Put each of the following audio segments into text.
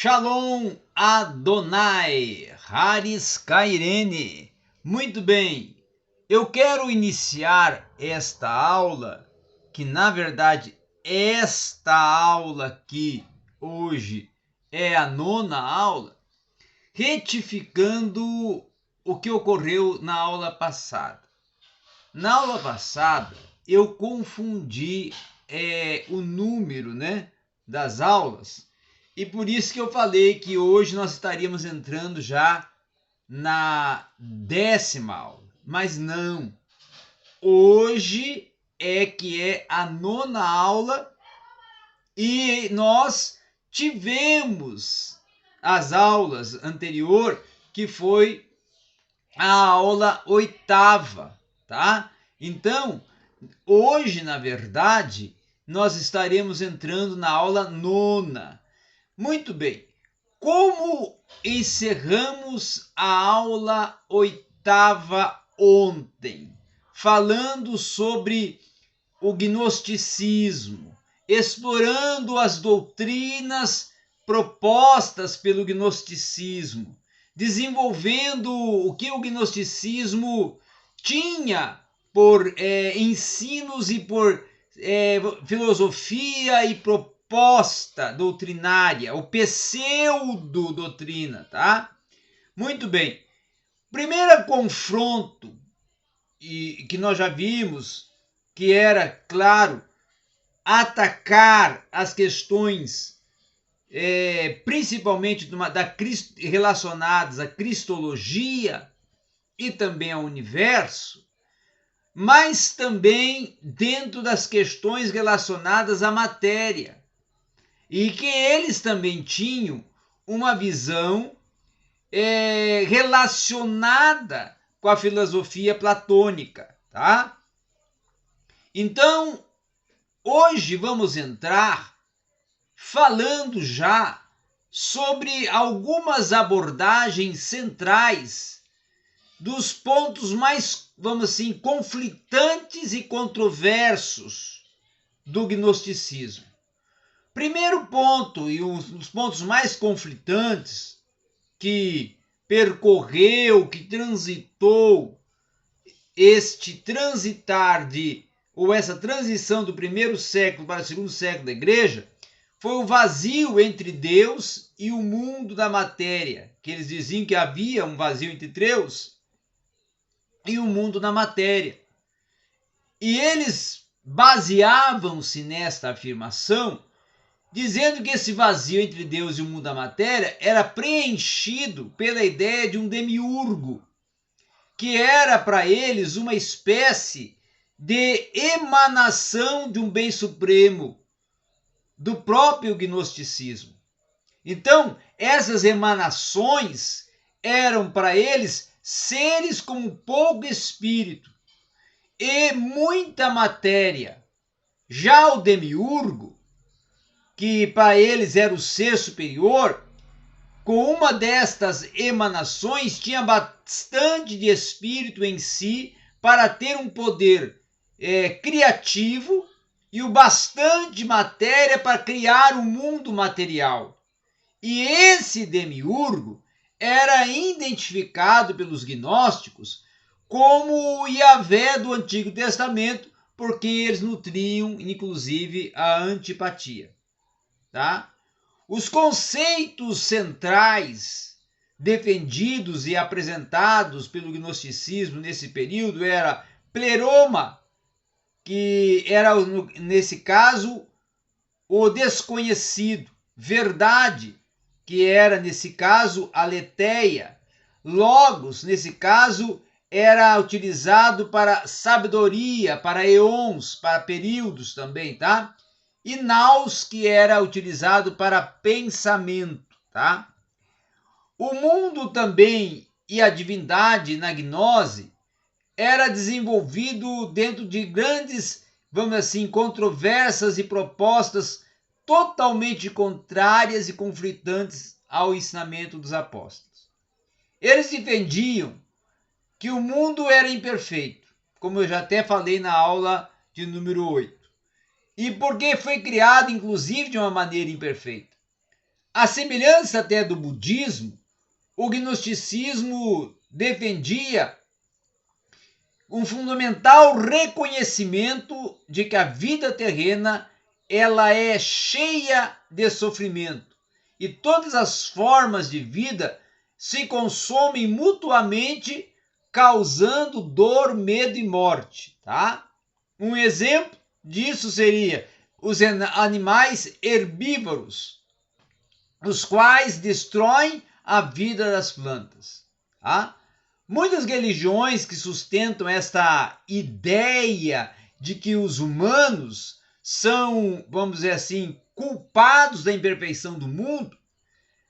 Shalom Adonai, Haris Kairene. Muito bem, eu quero iniciar esta aula, que na verdade esta aula aqui hoje é a 9ª aula, retificando o que ocorreu na aula passada. Na aula passada eu confundi o número, das aulas. E por isso que eu falei que hoje nós estaríamos entrando já na 10ª aula. Mas não. Hoje que é a 9ª aula e nós tivemos as aulas anteriores, que foi a aula 8ª, tá? Então, hoje, na verdade, nós estaremos entrando na aula 9ª. Muito bem, como encerramos a aula 8ª ontem, falando sobre o gnosticismo, explorando as doutrinas propostas pelo gnosticismo, desenvolvendo o que o gnosticismo tinha por ensinos e por filosofia e proposta doutrinária, o pseudo-doutrina, tá? Muito bem. Primeiro confronto que nós já vimos, que era, claro, atacar as questões principalmente relacionadas à cristologia e também ao universo, mas também dentro das questões relacionadas à matéria. E que eles também tinham uma visão relacionada com a filosofia platônica, tá? Então, hoje vamos entrar falando já sobre algumas abordagens centrais dos pontos mais, vamos assim, conflitantes e controversos do gnosticismo. Primeiro ponto, e um dos pontos mais conflitantes que percorreu, que transitou este transitar ou essa transição do primeiro século para o segundo século da igreja, foi o vazio entre Deus e o mundo da matéria, que eles diziam que havia um vazio entre Deus e o mundo da matéria. E eles baseavam-se nesta afirmação, dizendo que esse vazio entre Deus e o mundo da matéria era preenchido pela ideia de um demiurgo, que era para eles uma espécie de emanação de um bem supremo do próprio gnosticismo. Então, essas emanações eram para eles seres com pouco espírito e muita matéria. Já o demiurgo, que para eles era o ser superior, com uma destas emanações tinha bastante de espírito em si para ter um poder criativo e o bastante de matéria para criar um mundo material. E esse demiurgo era identificado pelos gnósticos como o Yahvé do Antigo Testamento, porque eles nutriam, inclusive, a antipatia. Tá? Os conceitos centrais defendidos e apresentados pelo gnosticismo nesse período era pleroma, que era, nesse caso, o desconhecido, verdade, que era, nesse caso, aletheia, logos, nesse caso, era utilizado para sabedoria, para eons, para períodos também, tá? E naus, que era utilizado para pensamento, tá? O mundo também e a divindade na gnose era desenvolvido dentro de grandes, vamos assim, controvérsias e propostas totalmente contrárias e conflitantes ao ensinamento dos apóstolos. Eles defendiam que o mundo era imperfeito, como eu já até falei na aula de número 8. E porque foi criado, inclusive, de uma maneira imperfeita. À semelhança até do budismo, o gnosticismo defendia um fundamental reconhecimento de que a vida terrena ela é cheia de sofrimento e todas as formas de vida se consomem mutuamente, causando dor, medo e morte, tá? Um exemplo disso seria os animais herbívoros, os quais destroem a vida das plantas, tá? Muitas religiões que sustentam esta ideia de que os humanos são, vamos dizer assim, culpados da imperfeição do mundo,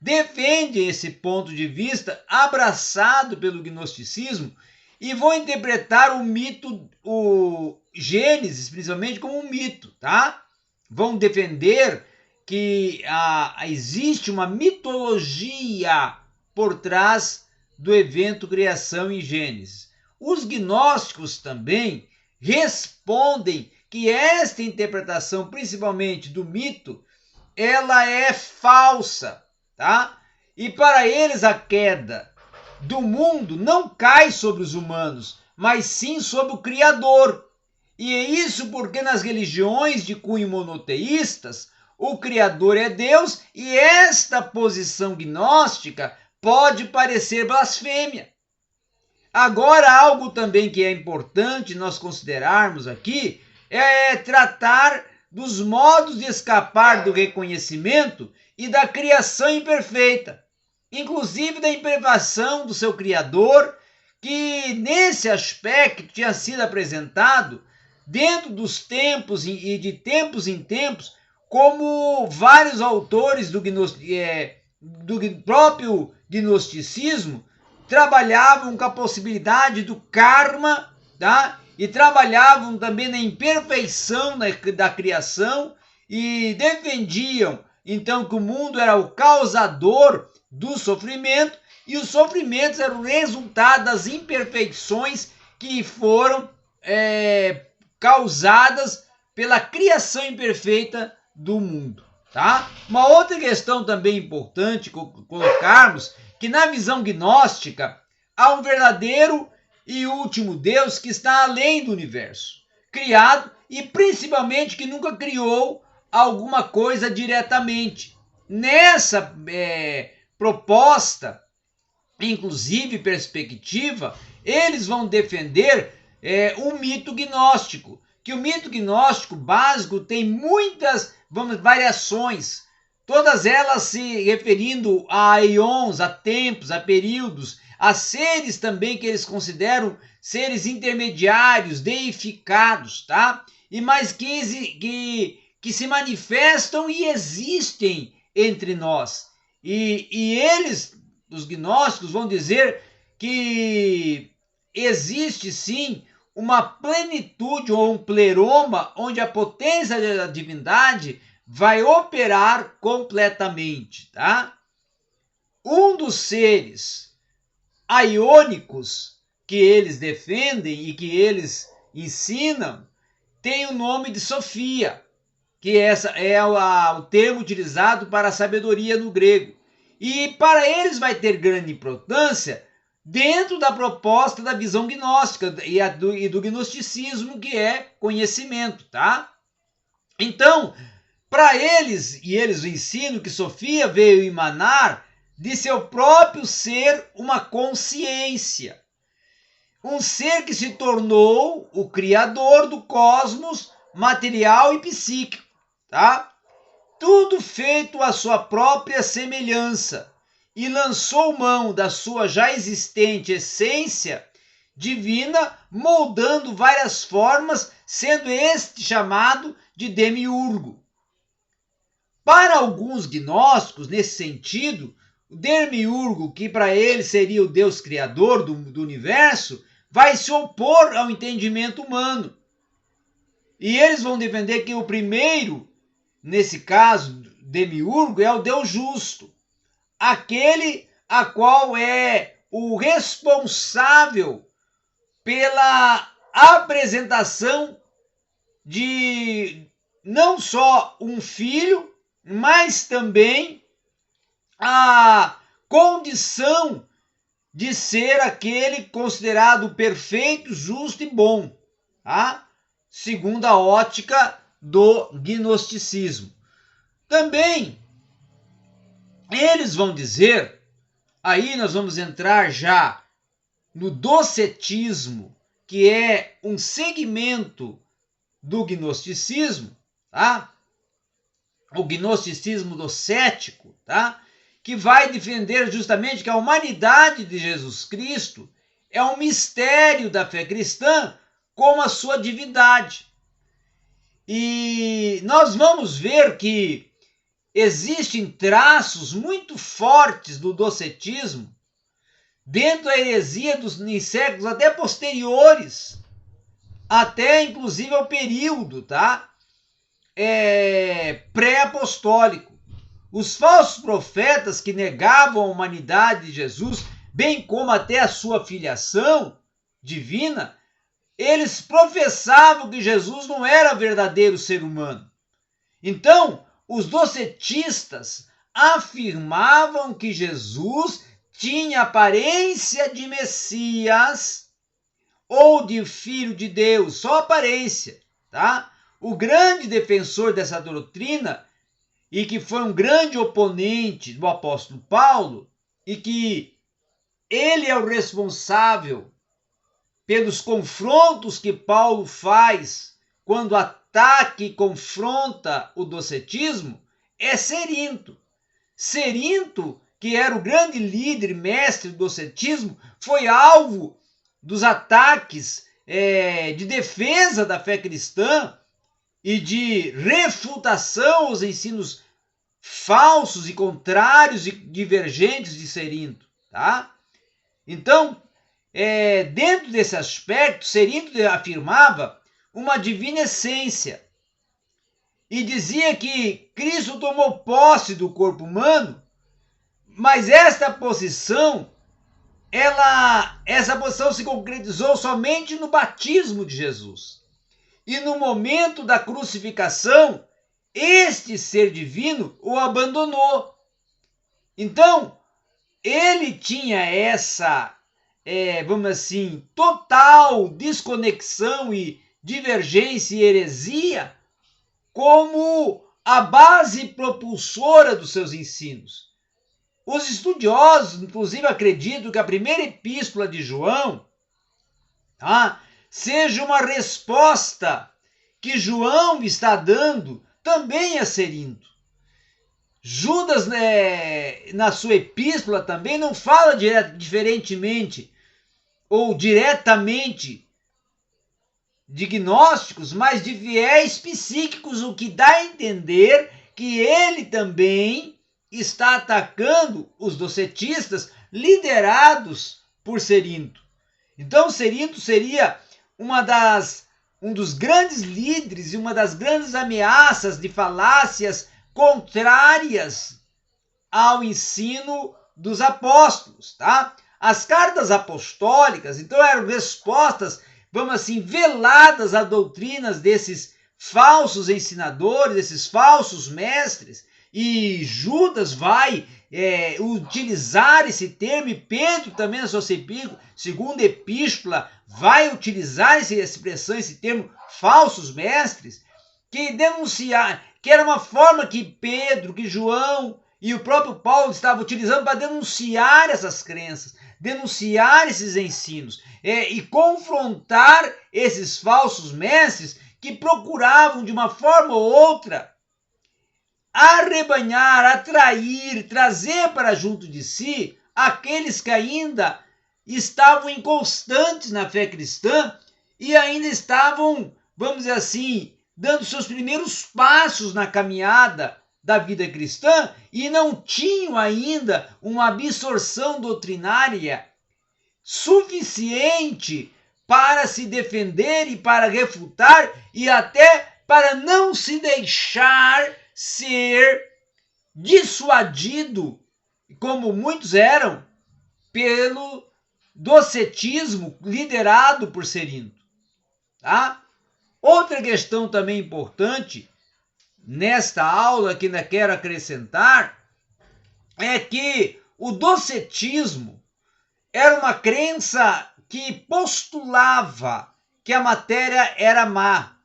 defendem esse ponto de vista abraçado pelo gnosticismo e vão interpretar o mito, o Gênesis, principalmente, como um mito, tá? Vão defender que existe uma mitologia por trás do evento criação em Gênesis. Os gnósticos também respondem que esta interpretação, principalmente do mito, ela é falsa, tá? E para eles a queda do mundo não cai sobre os humanos, mas sim sobre o Criador. E é isso porque nas religiões de cunho monoteístas, o Criador é Deus e esta posição gnóstica pode parecer blasfêmia. Agora, algo também que é importante nós considerarmos aqui é tratar dos modos de escapar do reconhecimento e da criação imperfeita, inclusive da imperfeição do seu Criador, que nesse aspecto tinha sido apresentado dentro dos tempos e de tempos em tempos, como vários autores do próprio gnosticismo trabalhavam com a possibilidade do karma, tá? E trabalhavam também na imperfeição da criação e defendiam então que o mundo era o causador do sofrimento e os sofrimentos eram o resultado das imperfeições que foram causadas pela criação imperfeita do mundo, tá? Uma outra questão também importante colocarmos que na visão gnóstica há um verdadeiro e último Deus que está além do universo, criado e principalmente que nunca criou alguma coisa diretamente. Nessa proposta, inclusive perspectiva, eles vão defender um mito gnóstico, que o mito gnóstico básico tem muitas variações, todas elas se referindo a eons, a tempos, a períodos, a seres também que eles consideram seres intermediários, deificados, tá? E mais que se manifestam e existem entre nós. E eles, os gnósticos, vão dizer que existe sim uma plenitude ou um pleroma onde a potência da divindade vai operar completamente, tá? Um dos seres aiônicos que eles defendem e que eles ensinam tem o nome de Sofia, que essa é o termo utilizado para a sabedoria no grego. E para eles vai ter grande importância dentro da proposta da visão gnóstica e do gnosticismo, que é conhecimento, tá? Então, para eles, e eles ensinam que Sofia veio emanar de seu próprio ser uma consciência. Um ser que se tornou o criador do cosmos material e psíquico, tá? Tudo feito à sua própria semelhança e lançou mão da sua já existente essência divina, moldando várias formas, sendo este chamado de demiurgo. Para alguns gnósticos, nesse sentido, o demiurgo, que para eles seria o Deus criador do universo, vai se opor ao entendimento humano. E eles vão defender que o primeiro, nesse caso, demiurgo, é o Deus justo, aquele a qual é o responsável pela apresentação de não só um filho, mas também a condição de ser aquele considerado perfeito, justo e bom, tá? Segundo a ótica do gnosticismo. Também eles vão dizer, aí nós vamos entrar já no docetismo, que é um segmento do gnosticismo, tá? O gnosticismo docético, tá? Que vai defender justamente que a humanidade de Jesus Cristo é um mistério da fé cristã como a sua divindade. E nós vamos ver que existem traços muito fortes do docetismo dentro da heresia dos séculos até posteriores, até inclusive ao período, tá? Pré-apostólico. Os falsos profetas que negavam a humanidade de Jesus, bem como até a sua filiação divina, eles professavam que Jesus não era verdadeiro ser humano. Então, os docetistas afirmavam que Jesus tinha aparência de Messias ou de Filho de Deus, só aparência, tá? O grande defensor dessa doutrina e que foi um grande oponente do apóstolo Paulo, e que ele é o responsável pelos confrontos que Paulo faz quando ataca e confronta o docetismo, é Cerinto. Cerinto, que era o grande líder e mestre do docetismo, foi alvo dos ataques de defesa da fé cristã e de refutação aos ensinos falsos e contrários e divergentes de Cerinto, tá? Então, dentro desse aspecto, Cerinto afirmava uma divina essência e dizia que Cristo tomou posse do corpo humano, mas essa posição se concretizou somente no batismo de Jesus. E no momento da crucificação, este ser divino o abandonou. Então, ele tinha essa, vamos assim, total desconexão e divergência e heresia como a base propulsora dos seus ensinos. Os estudiosos, inclusive, acreditam que a primeira epístola de João seja uma resposta que João está dando também a Cerinto. Judas, na sua epístola, também não fala diferentemente ou diretamente de gnósticos, mas de fiéis psíquicos, o que dá a entender que ele também está atacando os docetistas liderados por Cerinto. Então, Cerinto seria um dos grandes líderes e uma das grandes ameaças de falácias contrárias ao ensino dos apóstolos, tá? As cartas apostólicas, então, eram respostas, vamos assim, veladas a doutrinas desses falsos ensinadores, desses falsos mestres, e Judas vai utilizar esse termo, e Pedro também na sua segunda epístola vai utilizar essa expressão, esse termo, falsos mestres, que denunciar, que era uma forma que Pedro, que João e o próprio Paulo estavam utilizando para denunciar essas crenças, denunciar esses ensinos e confrontar esses falsos mestres que procuravam de uma forma ou outra arrebanhar, atrair, trazer para junto de si aqueles que ainda estavam inconstantes na fé cristã e ainda estavam, vamos dizer assim, dando seus primeiros passos na caminhada da vida cristã e não tinham ainda uma absorção doutrinária suficiente para se defender e para refutar e até para não se deixar ser dissuadido, como muitos eram, pelo docetismo liderado por Cerinto. Tá? Outra questão também importante nesta aula que ainda quero acrescentar é que o docetismo era uma crença que postulava que a matéria era má.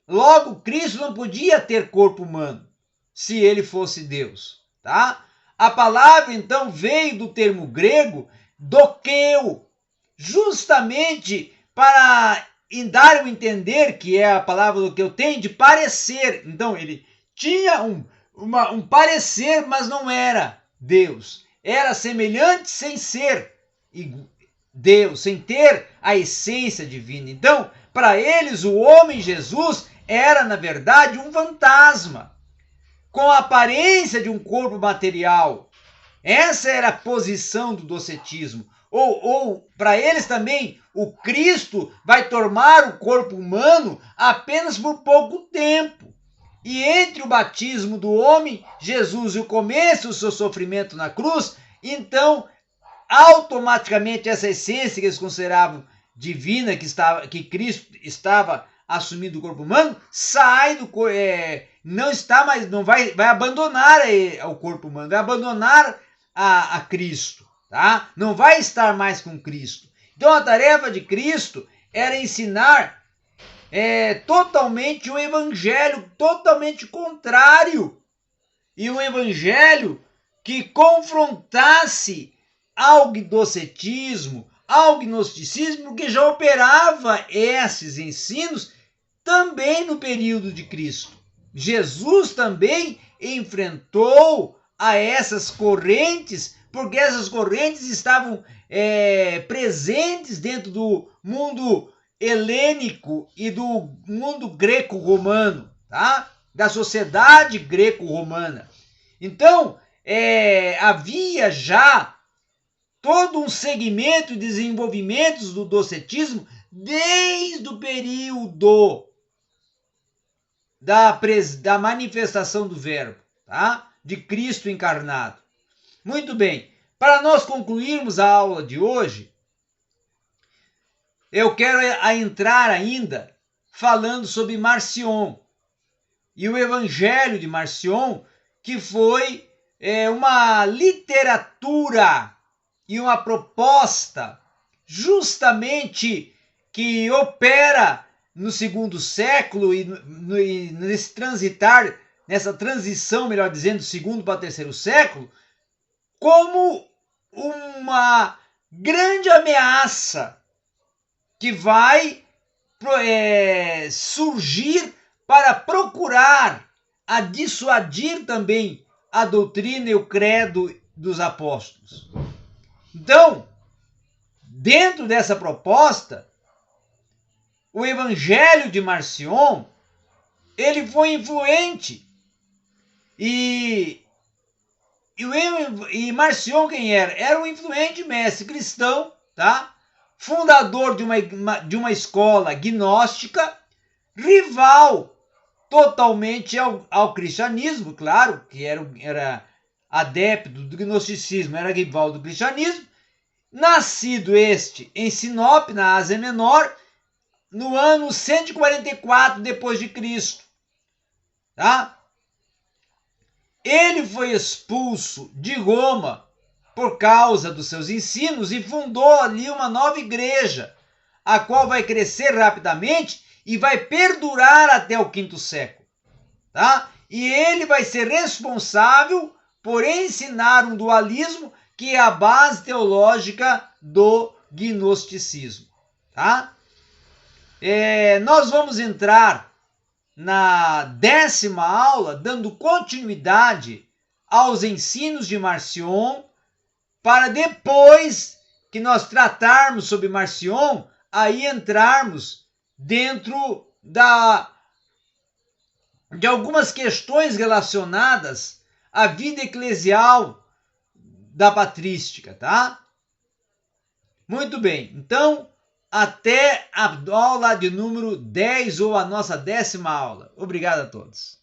Logo, Cristo não podia ter corpo humano se ele fosse Deus, tá? A palavra então veio do termo grego dokeu, justamente para dar a entender, que é a palavra do que eu tenho, de parecer. Então ele tinha um parecer, mas não era Deus. Era semelhante sem ser Deus, sem ter a essência divina. Então, para eles, o homem Jesus era, na verdade, um fantasma, com a aparência de um corpo material. Essa era a posição do docetismo. Ou para eles também, o Cristo vai tomar o corpo humano apenas por pouco tempo. E entre o batismo do homem, Jesus, e o começo do seu sofrimento na cruz, então, automaticamente essa essência que eles consideravam divina, que Cristo estava assumindo o corpo humano, sai do corpo, não está mais, não vai abandonar o corpo humano, vai abandonar a Cristo, tá? Não vai estar mais com Cristo. Então a tarefa de Cristo era ensinar totalmente um evangelho totalmente contrário, e um evangelho que confrontasse ao docetismo, ao gnosticismo, que já operava esses ensinos também no período de Cristo. Jesus também enfrentou a essas correntes, porque essas correntes estavam presentes dentro do mundo helênico e do mundo greco-romano, tá? Da sociedade greco-romana. Então, havia já todo um segmento de desenvolvimentos do docetismo desde o período da manifestação do Verbo, tá? De Cristo encarnado. Muito bem, para nós concluirmos a aula de hoje, eu quero entrar ainda falando sobre Marcion e o Evangelho de Marcion, que foi uma literatura e uma proposta justamente que opera no segundo século e nesse transitar, nessa transição, melhor dizendo, do segundo para o terceiro século, como uma grande ameaça que vai surgir para procurar a dissuadir também a doutrina e o credo dos apóstolos. Então, dentro dessa proposta, o Evangelho de Marcion, ele foi influente. E Marcion quem era? Era um influente mestre cristão, tá? Fundador de uma escola gnóstica, rival totalmente ao cristianismo, claro, que era adepto do gnosticismo, era rival do cristianismo, nascido este em Sinop, na Ásia Menor, no ano 144 depois de Cristo, tá? Ele foi expulso de Roma por causa dos seus ensinos e fundou ali uma nova igreja, a qual vai crescer rapidamente e vai perdurar até o quinto século, tá? E ele vai ser responsável por ensinar um dualismo que é a base teológica do gnosticismo, tá? Nós vamos entrar na 10ª aula, dando continuidade aos ensinos de Marcion, para depois que nós tratarmos sobre Marcion, aí entrarmos dentro de algumas questões relacionadas à vida eclesial da patrística, tá? Muito bem, então até a aula de número 10 ou a nossa 10ª aula. Obrigado a todos.